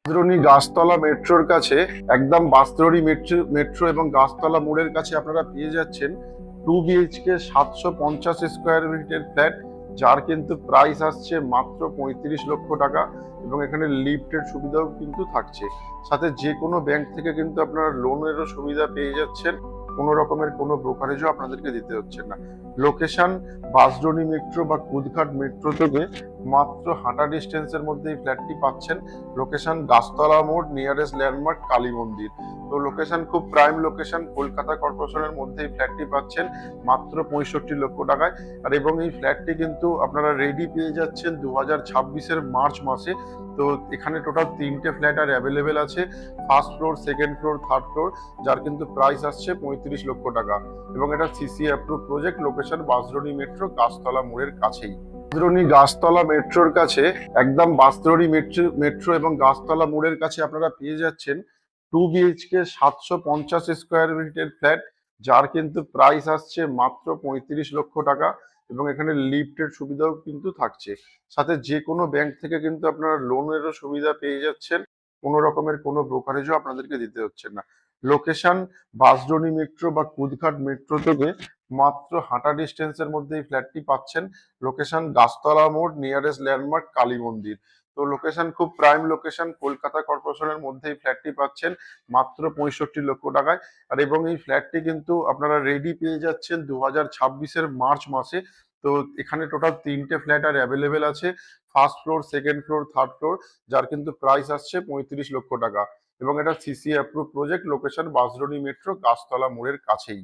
বাঁশদ্রোণী গাছতলা মেট্রোর কাছে, একদম বাঁশদ্রোণী মেট্রো এবং গাছতলা মোড়ের কাছে আপনারা পেয়ে যাচ্ছেন 2 BHK 750 স্কোয়ার ফিটের ফ্ল্যাট, যার কিন্তু প্রাইস আসছে মাত্র 35 লক্ষ টাকা। এবং এখানে লিফটের সুবিধাও কিন্তু থাকছে, সাথে যে কোনো ব্যাংক থেকে কিন্তু আপনারা লোনেরও সুবিধা পেয়ে যাচ্ছেন। কোনো রকমের কোনো ব্রোকারেজও আপনাদেরকে দিতে হচ্ছে না। লোকেশন বাঁশদ্রোণী মেট্রো বা কুদঘাট মেট্রো থেকে মাত্র হাঁটা ডিস্টেন্সের মধ্যে এই ফ্ল্যাটটি পাচ্ছেন। লোকেশন গাছতলা মোড়, নিয়ারেস্ট ল্যান্ডমার্ক কালী মন্দির। তো লোকেশন খুব প্রাইম লোকেশন, কলকাতা কর্পোরেশনের মধ্যে এই ফ্ল্যাটটি পাচ্ছেন মাত্র 65 লক্ষ টাকায়। আর এবং এই ফ্ল্যাটটি কিন্তু আপনারা রেডি পেয়ে যাচ্ছেন 2026-এর মার্চ মাসে। তো এখানে টোটাল 3টে ফ্ল্যাট আর অ্যাভেলেবেল আছে, first floor, second floor, third floor, যার কিন্তু প্রাইস আসছে 35 লক্ষ টাকা। এবং এটা CC approve project, location Bansdroni metro Gachhtala মোড়ের কাছেই। বাঁশদ্রোণী গাছতলা মেট্রোর কাছে, একদম বাঁশদ্রোণী মেট্রো এবং গাছতলা মোড়ের কাছে আপনারা পেয়ে যাচ্ছেন 2 BHK 750 স্কোয়ার ফিটের ফ্ল্যাট, যার কিন্তু প্রাইস আসছে মাত্র 35 লক্ষ টাকা। এবং এখানে লিফটের সুবিধাও কিন্তু থাকছে, সাথে যে কোনো ব্যাংক থেকে কিন্তু আপনারা লোনেরও সুবিধা পেয়ে যাচ্ছেন। কোনো রকমের কোনো ব্রোকারেজও আপনাদেরকে দিতে হচ্ছে না। লোকেশন বাঁশদ্রোণী মেট্রো বা কুদঘাট মেট্রো থেকে মাত্র হাঁটা ডিস্টেন্সের মধ্যে এই ফ্ল্যাটটি পাচ্ছেন। লোকেশন গাছতলা মোড়, নিয়ারেস্ট ল্যান্ডমার্ক কালী মন্দির। তো লোকেশন খুব প্রাইম লোকেশন, কলকাতা কর্পোরেশনের মধ্যে এই ফ্ল্যাটটি পাচ্ছেন মাত্র 65 লক্ষ টাকায়। আর এবং এই ফ্ল্যাটটি কিন্তু আপনারা রেডি পেয়ে যাচ্ছেন 2026-এর মার্চ মাসে। তো এখানে টোটাল 3টে ফ্ল্যাট আর অ্যাভেলেবেল আছে, first floor, second floor, third floor, যার কিন্তু প্রাইস আসছে 35 লক্ষ টাকা। এবং এটা CC approve project, location Bansdroni metro Gachhtala মোড়ের কাছেই।